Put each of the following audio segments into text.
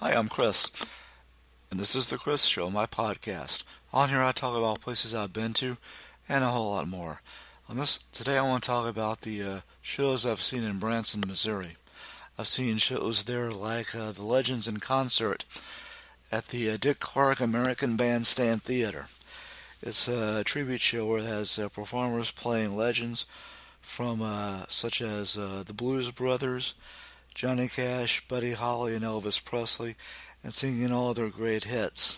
Hi, I'm Chris, and this is The Chris Show, my podcast. On here, I talk about places I've been to and a whole lot more. Today, I want to talk about the shows I've seen in Branson, Missouri. I've seen shows there like the Legends in Concert at the Dick Clark American Bandstand Theater. It's a tribute show where it has performers playing legends from such as the Blues Brothers, Johnny Cash, Buddy Holly, and Elvis Presley, and singing all their great hits.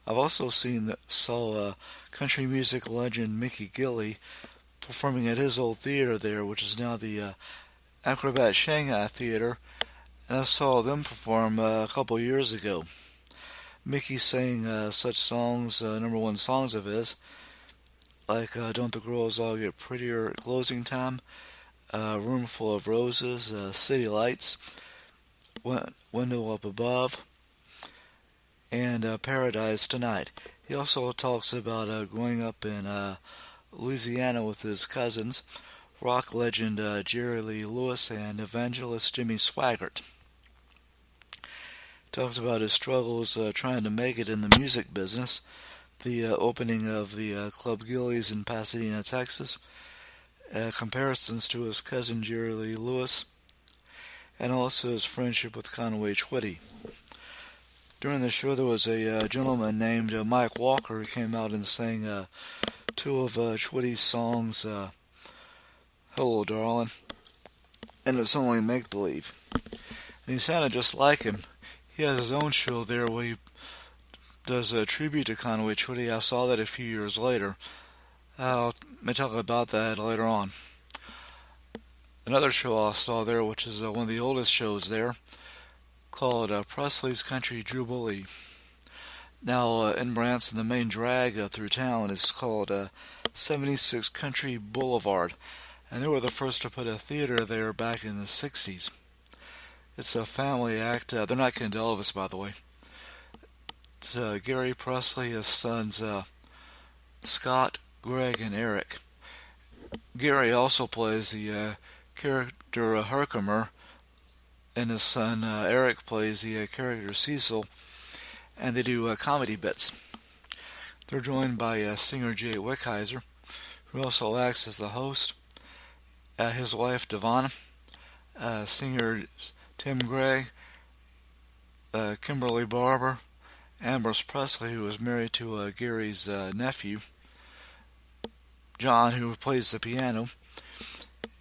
I've also saw country music legend Mickey Gilley performing at his old theater there, which is now the Acrobat Shanghai Theater, and I saw them perform a couple years ago. Mickey sang such songs, number one songs of his, like Don't the Girls All Get Prettier at Closing Time, Room Full of Roses, City Lights, Window Up Above, and Paradise Tonight. He also talks about growing up in Louisiana with his cousins, rock legend Jerry Lee Lewis and evangelist Jimmy Swaggart. He talks about his struggles trying to make it in the music business, the opening of the Club Gillies in Pasadena, Texas, comparisons to his cousin Jerry Lee Lewis, and also his friendship with Conway Twitty. During the show, there was a gentleman named Mike Walker who came out and sang two of Twitty's songs, Hello, Darling, and It's Only Make Believe. And he sounded just like him. He has his own show there where he does a tribute to Conway Twitty. I saw that a few years later. May talk about that later on. Another show I saw there, which is one of the oldest shows there, called Presley's Country Jubilee. Now, in Branson, the main drag through town is called 76 Country Boulevard, and they were the first to put a theater there back in the 60s. It's a family act. They're not kin to Elvis, by the way. It's Gary Presley, his sons Scott, Greg, and Eric. Gary also plays the character Herkimer, and his son Eric plays the character Cecil, and they do comedy bits. They're joined by singer Jay Wickheiser, who also acts as the host, his wife Devon, singer Tim Gregg, Kimberly Barber, Ambrose Presley, who was married to Gary's nephew, John, who plays the piano,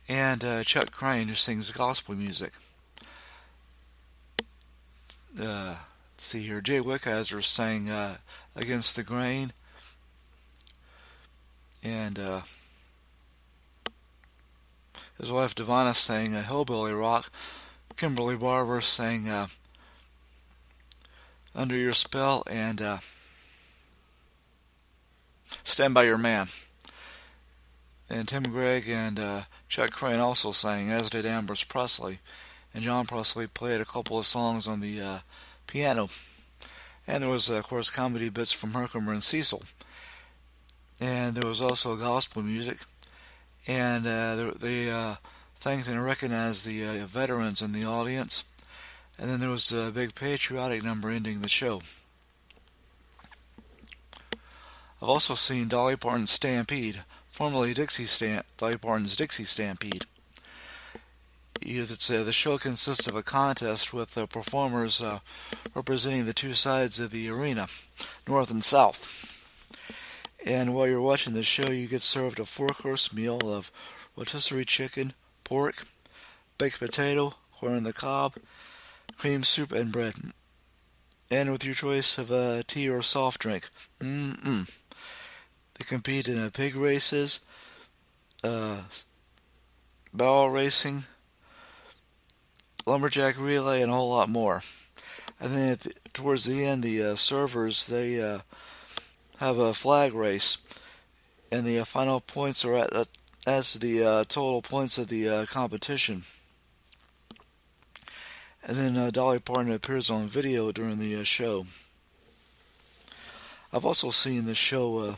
and Chuck Crane, who sings gospel music. Let's see here. Jay Wickheiser sang Against the Grain, and his wife Devonna sang Hillbilly Rock. Kimberly Barber sang Under Your Spell and Stand By Your Man. And Tim Gregg and Chuck Crane also sang, as did Ambrose Presley. And John Presley played a couple of songs on the piano. And there was, of course, comedy bits from Herkimer and Cecil. And there was also gospel music. And they thanked and recognized the veterans in the audience. And then there was a big patriotic number ending the show. I've also seen Dolly Parton's Stampede, formerly Dolly Parton's Dixie Stampede. The show consists of a contest with performers representing the two sides of the arena, north and south. And while you're watching the show, you get served a four-course meal of rotisserie chicken, pork, baked potato, corn on the cob, cream soup, and bread. And with your choice of tea or soft drink. They compete in pig races, barrel racing, lumberjack relay, and a whole lot more. And then towards the end, the servers, they have a flag race, and the final points are as the total points of the competition. And then Dolly Parton appears on video during the show. I've also seen the show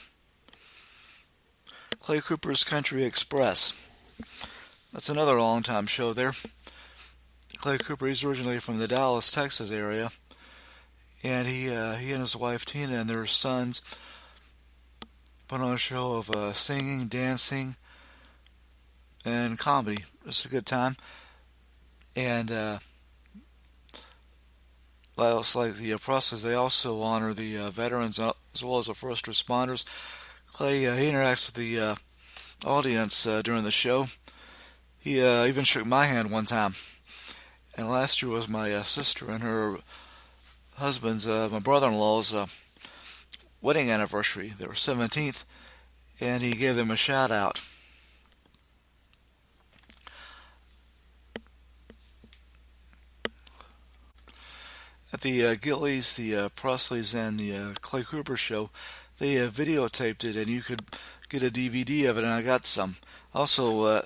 Clay Cooper's Country Express. That's another long-time show there. Clay Cooper, he's originally from the Dallas, Texas area, and he and his wife Tina and their sons put on a show of singing, dancing, and comedy. It's a good time, and like the Presleys, they also honor the veterans as well as the first responders. Clay he interacts with the audience during the show. He even shook my hand one time. And last year was my sister and her husband's, my brother-in-law's wedding anniversary. They were 17th, and he gave them a shout out. At the Gillies, the Presleys, and the Clay Cooper show, they videotaped it, and you could get a DVD of it, and I got some. Also,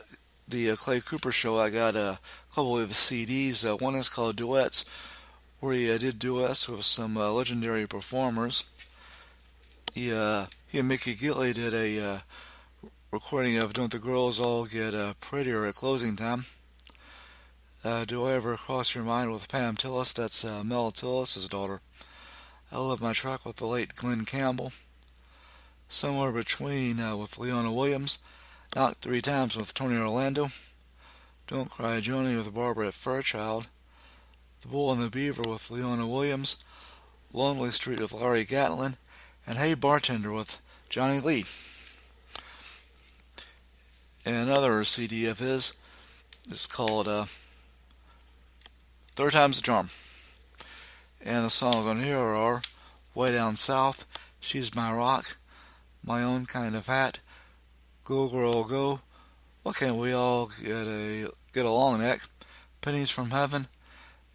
the Clay Cooper show, I got a couple of CDs. One is called Duets, where he did duets with some legendary performers. He and Mickey Gilley did a recording of Don't the Girls All Get Prettier at Closing Time. Do I Ever Cross Your Mind with Pam Tillis? That's Mel Tillis' daughter. I Love My Truck with the late Glenn Campbell. Somewhere Between with Leona Williams. Knocked Three Times with Tony Orlando. Don't Cry Joni with Barbara Fairchild. The Bull and the Beaver with Leona Williams. Lonely Street with Larry Gatlin. And Hey Bartender with Johnny Lee. And another CD of his is called Third Time's the Charm. And the songs on here are Way Down South, She's My Rock, My Own Kind of Hat, Go Girl Go, What Can't We All Get Along Neck, Pennies from Heaven,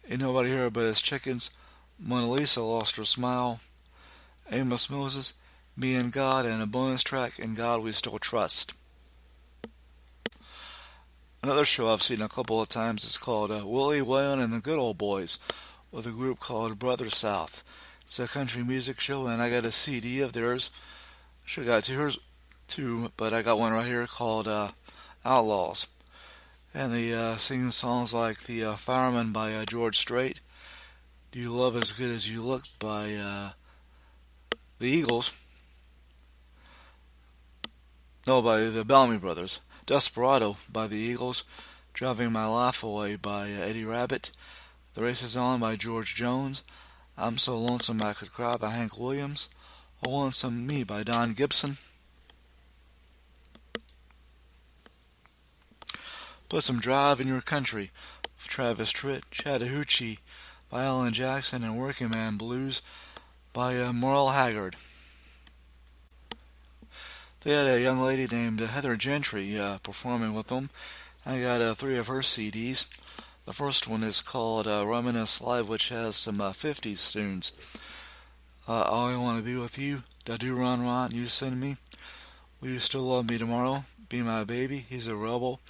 Ain't Nobody Here But His Chickens, Mona Lisa Lost Her Smile, Amos Moses, Me and God, and a bonus track, In God We Still Trust. Another show I've seen a couple of times is called Willie Whalen and the Good Old Boys, with a group called Brother South. It's a country music show, and I got a CD of theirs. Should have got two, but I got one right here called Outlaws. And they sing songs like The Fireman by George Strait, Do You Love As Good As You Look by the Eagles. No, by the Bellamy Brothers. Desperado by the Eagles, Driving My Life Away by Eddie Rabbitt, The Race Is On by George Jones, I'm So Lonesome I Could Cry by Hank Williams, Oh Lonesome Me by Don Gibson. Put Some Drive in Your Country, Travis Tritt, Chattahoochee by Alan Jackson, and Working Man Blues by Merle Haggard. They had a young lady named Heather Gentry performing with them. I got 3 of her CDs. The first one is called Reminisce Live, which has some 50s tunes. All I Want to Be With You, Da Do Ron Ron, You Send Me, Will You Still Love Me Tomorrow, Be My Baby, He's a Rebel,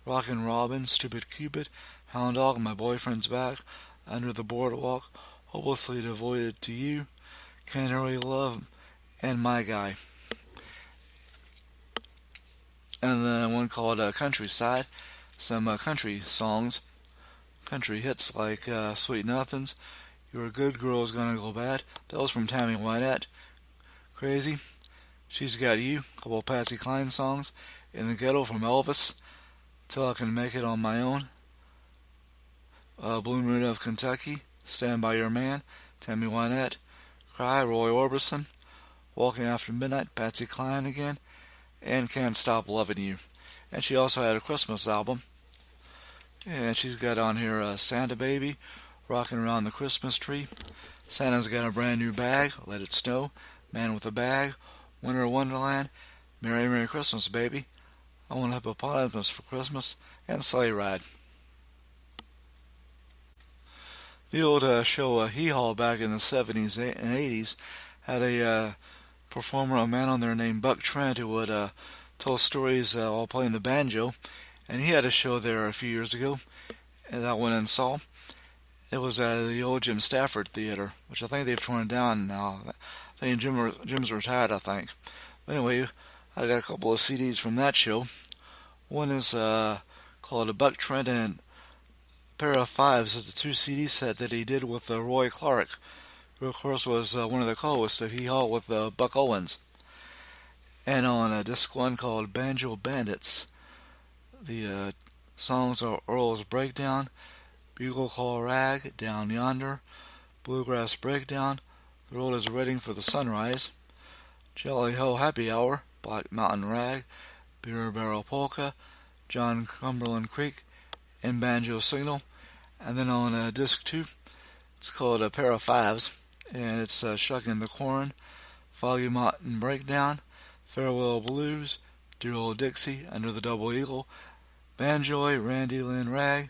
Rockin' Robin, Stupid Cupid, Hound Dog, My Boyfriend's Back, Under the Boardwalk, Hopelessly Devoted to You, Can't Hurry Love, and My Guy. And then one called Countryside, some country songs, country hits like Sweet Nothings, You're a Good Girl's Gonna Go Bad, that was from Tammy Wynette, Crazy, She's Got You, a couple of Patsy Cline songs, In the Ghetto from Elvis, Till I Can Make It on My Own, Blue Moon of Kentucky, Stand By Your Man, Tammy Wynette, Cry, Roy Orbison, Walking After Midnight, Patsy Cline again, and Can't Stop Loving You. And she also had a Christmas album. And she's got on here Santa Baby, Rocking Around the Christmas Tree, Santa's Got a Brand New Bag, Let It Snow, Man with a Bag, Winter Wonderland, Merry Merry Christmas Baby, I Want a Hippopotamus for Christmas, and Sleigh Ride. The old show Hee Haw back in the 70s and 80s had a performer, a man on there named Buck Trent, who would tell stories while playing the banjo, and he had a show there a few years ago, and I went and saw. It was at the old Jim Stafford Theater, which I think they've torn down now. I think Jim's retired, I think. But anyway, I got a couple of CDs from that show. One is called Buck Trent and Pair of Fives is the two CD set that he did with Roy Clark, who of course was one of the co-hosts of Hee Haw with Buck Owens. And on disc one called Banjo Bandits, the songs are Earl's Breakdown, Bugle Call Rag, Down Yonder, Bluegrass Breakdown, The World is Waiting for the Sunrise, Jolly Ho Happy Hour, Black Mountain Rag, Beer Barrel Polka, John Cumberland Creek, and Banjo Signal. And then on disc 2, it's called A Pair of Fives, and it's Shucking the Corn, Foggy Mountain Breakdown, Farewell Blues, Dear Old Dixie, Under the Double Eagle, Banjoy, Randy Lynn Rag,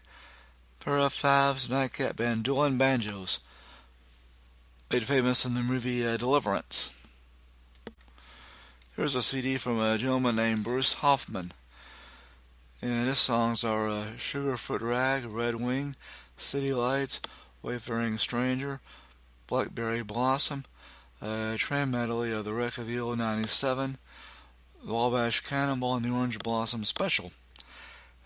Pair of Fives, Nightcap Band, Dueling Banjos, made famous in the movie Deliverance. Here's a CD from a gentleman named Bruce Hoffman. And his songs are Sugarfoot Rag, Red Wing, City Lights, Wayfaring Stranger, Blackberry Blossom, Train Medley of the Wreck of the Old 97, the Wabash Cannonball, and the Orange Blossom Special,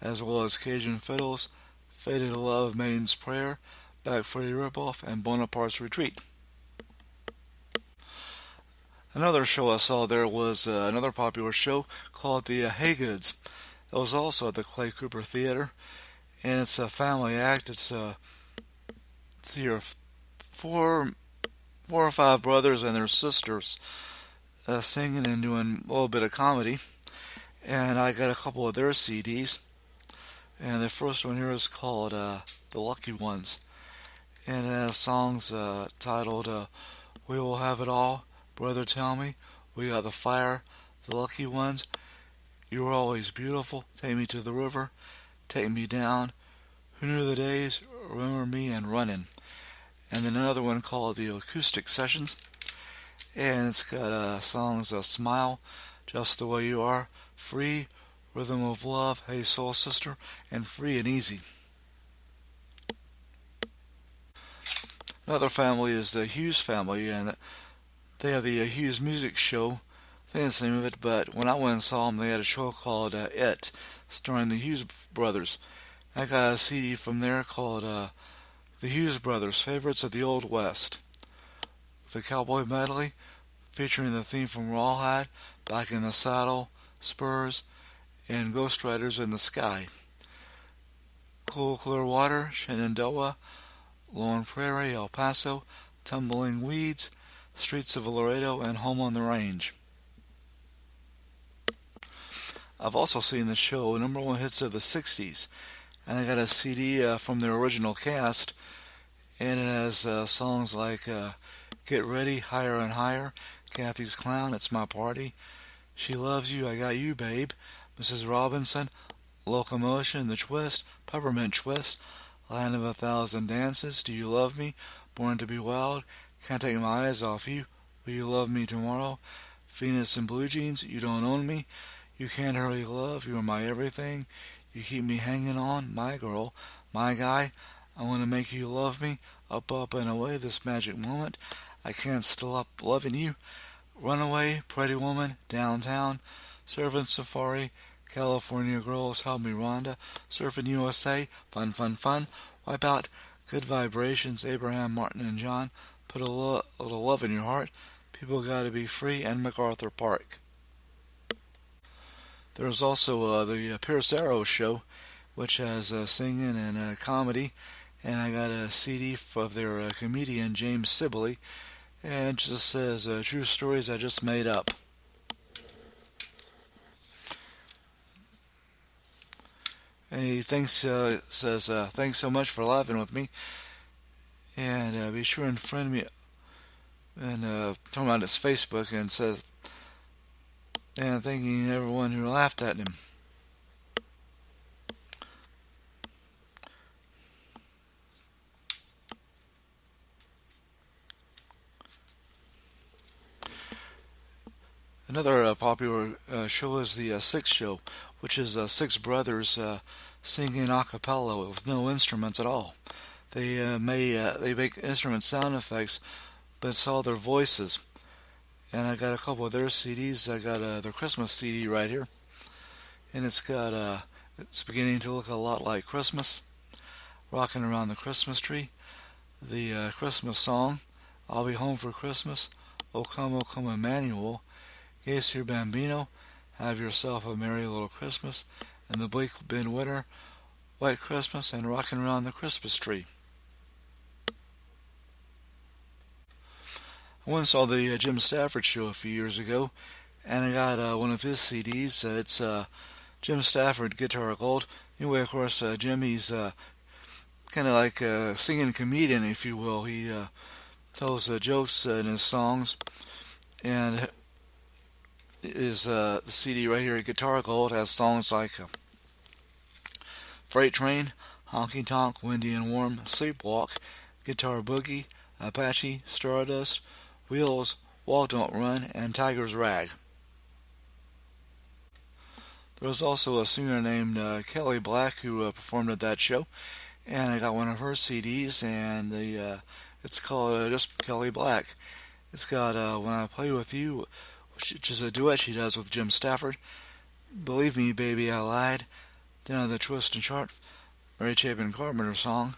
as well as Cajun Fiddles, Faded Love, Maiden's Prayer, Back 40 Ripoff, and Bonaparte's Retreat. Another show I saw there was another popular show called the Haygoods. It was also at the Clay Cooper Theater, and it's a family act. It's here four or five brothers and their sisters singing and doing a little bit of comedy. And I got a couple of their CDs, and the first one here is called The Lucky Ones, and it has songs titled We Will Have It All, Brother Tell Me, We Got the Fire, The Lucky Ones, You Were Always Beautiful, Take Me to the River, Take Me Down, Who Knew the Days, Remember Me, and Runnin'. And then another one called The Acoustic Sessions, and it's got songs Smile, Just the Way You Are, Free, Rhythm of Love, Hey Soul Sister, and Free and Easy. Another family is the Hughes family, and they have the Hughes Music Show. I think that's the name of it, but when I went and saw them, they had a show called It, starring the Hughes brothers. I got a CD from there called The Hughes Brothers, Favorites of the Old West, with a cowboy medley featuring the theme from Rawhide, Back in the Saddle, Spurs, and Ghost Riders in the Sky. Cool Clear Water, Shenandoah, Lone Prairie, El Paso, Tumbling Weeds, Streets of Laredo, and Home on the Range. I've also seen the show Number One Hits of the 60s, and I got a CD from their original cast, and it has songs like Get Ready, Higher and Higher, Kathy's Clown, It's My Party, She Loves You, I Got You, Babe, Mrs. Robinson, Locomotion, The Twist, Peppermint Twist, Land of a Thousand Dances, Do You Love Me, Born to Be Wild, Can't Take My Eyes Off You, Will You Love Me Tomorrow, Venus in Blue Jeans, You Don't Own Me, You Can't Hurry Love, You Are My Everything, You Keep Me Hanging On, My Girl, My Guy, I Want to Make You Love Me, Up, Up, and Away, This Magic Moment, I Can't Stop Loving You, Runaway, Pretty Woman, Downtown, Surfing Safari, California Girls, Help Me Rhonda, Surfing USA, Fun, Fun, Fun, Wipe Out, Good Vibrations, Abraham, Martin, and John, Put a Little Love in Your Heart, People Gotta Be Free, and MacArthur Park. There's also the Pierce Arrow Show, which has singing and comedy, and I got a CD of their comedian James Sibley, and it just says True Stories I Just Made Up. And he says thanks so much for laughing with me, and be sure and friend me, and talking about his Facebook, and says, and thanking everyone who laughed at him. Another popular show is the Six Show, which is six brothers singing a cappella with no instruments at all. They make instrument sound effects, but it's all their voices. And I got a couple of their CDs. I got their Christmas CD right here, and it's got it's beginning to look a lot like Christmas. Rocking Around the Christmas Tree, the Christmas song, I'll Be Home for Christmas, O Come Emmanuel, Gator Bambino, Have Yourself a Merry Little Christmas, and the Bleak Midwinter, White Christmas, and Rocking Around the Christmas Tree. I once saw the Jim Stafford show a few years ago, and I got one of his CDs. It's Jim Stafford, Guitar Gold. Anyway, of course, Jim, he's kind of like a singing comedian, if you will. He tells jokes in his songs, and his the CD right here, Guitar Gold, has songs like Freight Train, Honky Tonk, Windy and Warm, Sleepwalk, Guitar Boogie, Apache, Stardust, Wheels, Walk Don't Run, and Tiger's Rag. There was also a singer named Kelly Black who performed at that show, and I got one of her CDs, and it's called just Kelly Black. It's got When I Play With You, which is a duet she does with Jim Stafford, Believe Me Baby I Lied, Down the Twist and Chart, Mary Chapin Carpenter song,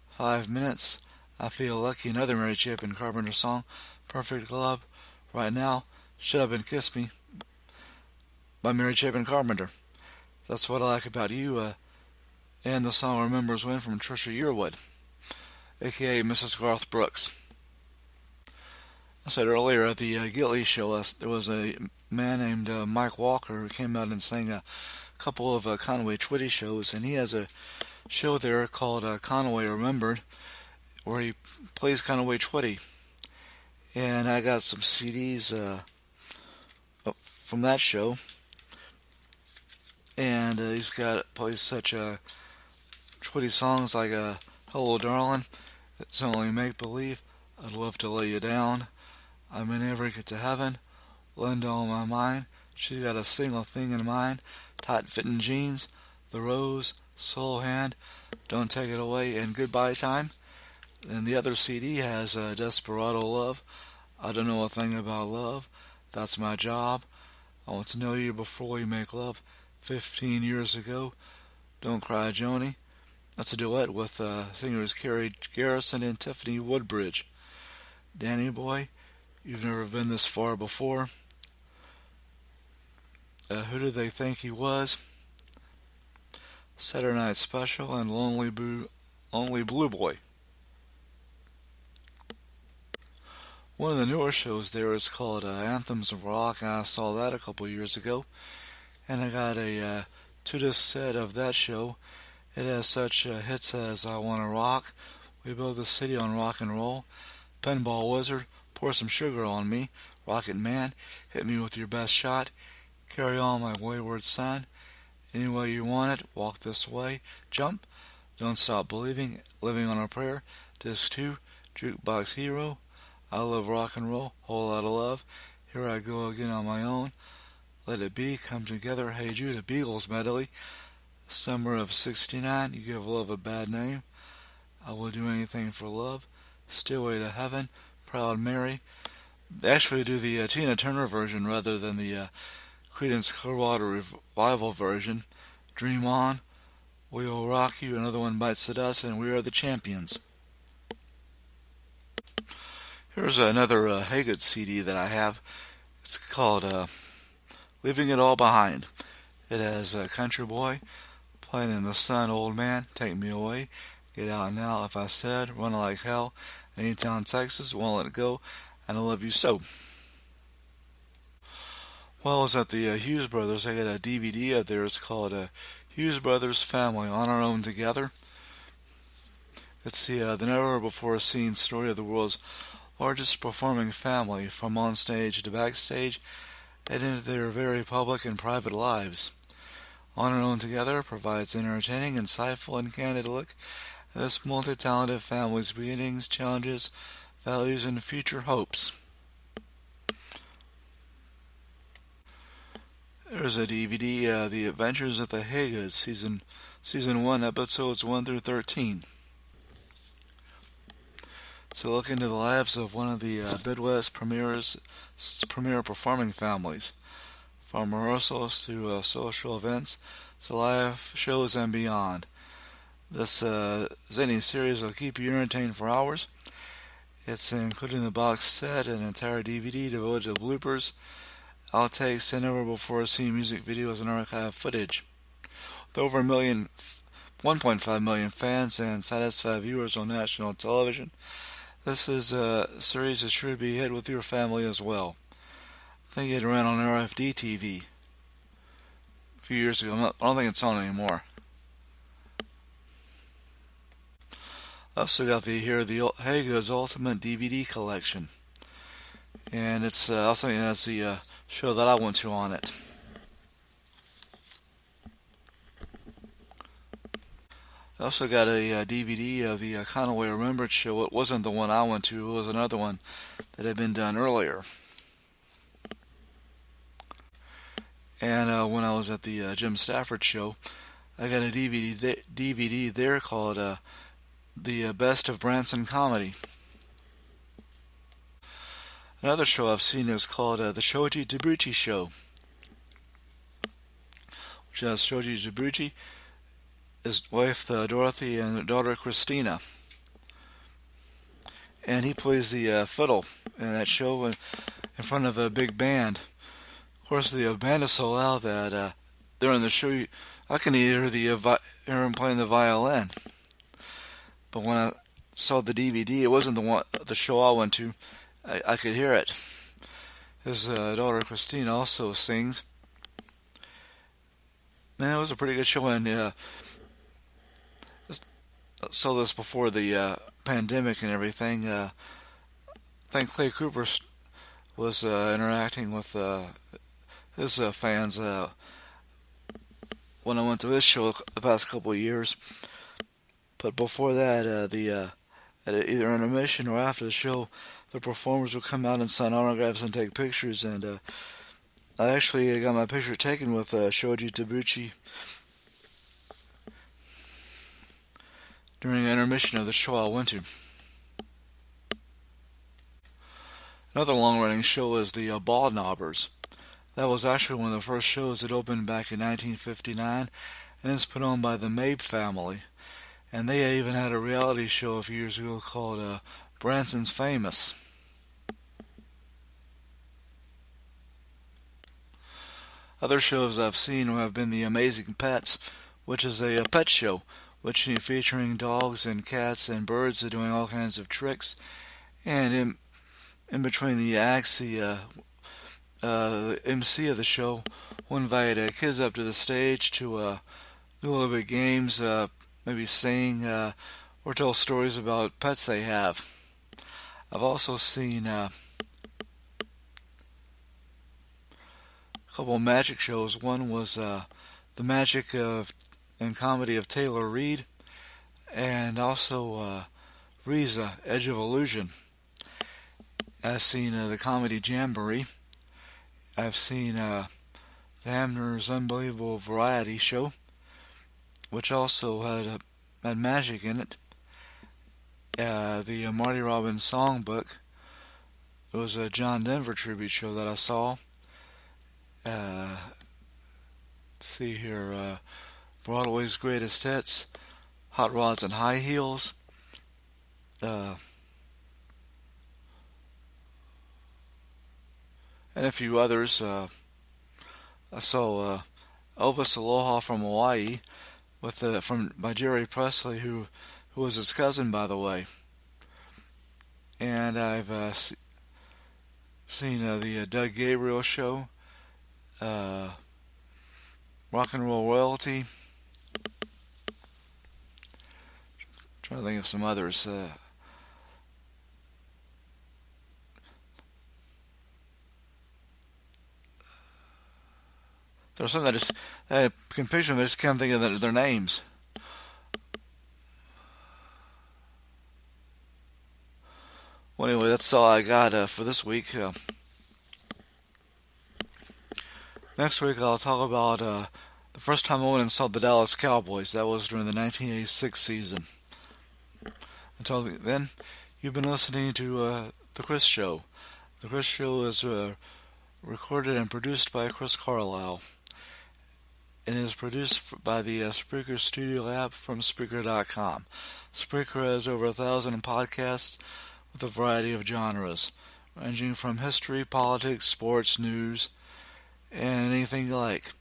5 Minutes, I Feel Lucky, another Mary Chapin Carpenter song, Perfect Love, Right Now, Shut Up and Kiss Me, by Mary Chapin Carpenter. That's What I Like About You, and the song Remembers When from Trisha Yearwood, aka Mrs. Garth Brooks. I said earlier at the Gilly show, there was a man named Mike Walker who came out and sang a couple of Conway Twitty shows, and he has a show there called Conway Remembered, where he plays Conway Twitty. And I got some CDs from that show, and he's got plays such Twitty songs like Hello Darling, It's Only Make Believe, I'd Love to Lay You Down, I May Never Get to Heaven, Linda on My Mind, She's Got a Single Thing in Mind, Tight Fitting Jeans, The Rose, Soul Hand, Don't Take It Away, and Goodbye Time. And the other CD has Desperado Love, I Don't Know a Thing About Love, That's My Job, I Want to Know You Before We Make Love, 15 Years Ago, Don't Cry Joni. That's a duet with singers Carrie Garrison and Tiffany Woodbridge. Danny Boy, You've Never Been This Far Before. Who Do They Think He Was? Saturday Night Special, and Lonely Blue Boy. One of the newer shows there is called Anthems of Rock, and I saw that a couple years ago. And I got a 2-disc set of that show. It has such hits as I Wanna Rock, We Build the City on Rock and Roll, Pinball Wizard, Pour Some Sugar on Me, Rocket Man, Hit Me With Your Best Shot, Carry On My Wayward Son, Any Way You Want It, Walk This Way, Jump, Don't Stop Believing, Living on a Prayer, Disc 2, Jukebox Hero, I Love Rock and Roll, Whole Lotta Love, Here I Go Again on My Own, Let It Be, Come Together, Hey Jude, a Beagles medley, Summer of 69, You Give Love a Bad Name, I Will Do Anything for Love, Stairway to Heaven, Proud Mary. They actually do the Tina Turner version rather than the Creedence Clearwater Revival version. Dream On, We Will Rock You, Another One Bites the Dust, and We Are the Champions. Here's another Haygood CD that I have. It's called Leaving It All Behind. It has Country Boy, Playing in the Sun, Old Man, Take Me Away, Get Out Now, If I Said, Run Like Hell, Anytown, Texas, Won't Let It Go, and I Love You So. Well, I was at the Hughes Brothers. I got a DVD out there. It's called Hughes Brothers Family, On Our Own Together. It's the never-before-seen story of the world's largest performing family, from on stage to backstage, and into their very public and private lives. On Our Own Together provides an entertaining, insightful, and candid look at this multi-talented family's beginnings, challenges, values, and future hopes. There's a DVD, The Adventures of the Haggoods, Season 1, Episodes 1 through 13. It's a look into the lives of one of the Midwest premier performing families, from rehearsals to social events to live shows and beyond. This zany series will keep you entertained for hours. It's including the box set and entire DVD devoted to bloopers, outtakes, and never before seen music videos and archive footage. With over 1.5 million fans and satisfied viewers on national television, this is a series that should be hit with your family as well. I think it ran on RFD TV a few years ago. I don't think it's on anymore. I also got the Hagood's Ultimate DVD Collection, and it's also has the show that I went to on it. I also got a DVD of the Conaway Remembered show. It wasn't the one I went to, it was another one that had been done earlier. And when I was at the Jim Stafford show, I got a DVD there called The Best of Branson Comedy. Another show I've seen is called The Shoji Tabuchi Show, which has Shoji Tabuchi, his wife Dorothy, and daughter Christina. And he plays the fiddle in that show in front of a big band. Of course, the band is so loud that during the show, I can hear hear him playing the violin. But when I saw the DVD, it wasn't the show I went to. I could hear it. His daughter Christina also sings. Man, it was a pretty good show, and I saw this before the pandemic and everything. I think Clay Cooper was interacting with his fans when I went to his show the past couple of years. But before that, at either intermission or after the show, the performers would come out and sign autographs and take pictures. And I actually got my picture taken with Shoji Tabuchi during an intermission of the show I went to. Another long-running show is the Ball Knobbers. That was actually one of the first shows that opened back in 1959, and it's put on by the Mabe family. And they even had a reality show a few years ago called Branson's Famous. Other shows I've seen have been The Amazing Pets, which is a pet show, which is featuring dogs and cats and birds doing all kinds of tricks. And in between the acts, the MC of the show will invite kids up to the stage to do a little bit of games, maybe sing, or tell stories about pets they have. I've also seen a couple of magic shows. One was The Magic of and Comedy of Taylor Reed, and also Riza, Edge of Illusion. I've seen the Comedy Jamboree. I've seen the Hamner's Unbelievable Variety Show, which also had magic in it. The Marty Robbins Songbook. It was a John Denver tribute show that I saw. Let's see here. Broadway's Greatest Hits, Hot Rods and High Heels. And a few others. I saw Elvis Aloha from Hawaii by Jerry Presley, who was his cousin, by the way. And I've seen the Doug Gabriel Show, Rock and Roll Royalty. Trying to think of some others. There's some that I can picture them, I just can't think of their names. Well, anyway, that's all I got for this week. Next week, I'll talk about the first time I went and saw the Dallas Cowboys. That was during the 1986 season. Until then, you've been listening to The Chris Show. The Chris Show is recorded and produced by Chris Carlisle. and is produced by the Spreaker Studio app from Spreaker.com. Spreaker has over 1,000 podcasts with a variety of genres, ranging from history, politics, sports, news, and anything you like.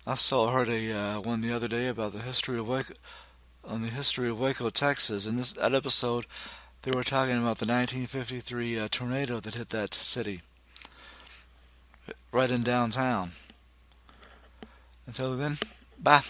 I heard a one the other day about the history of Waco, Texas. In that episode, they were talking about the 1953 tornado that hit that city, right in downtown. Until then, bye.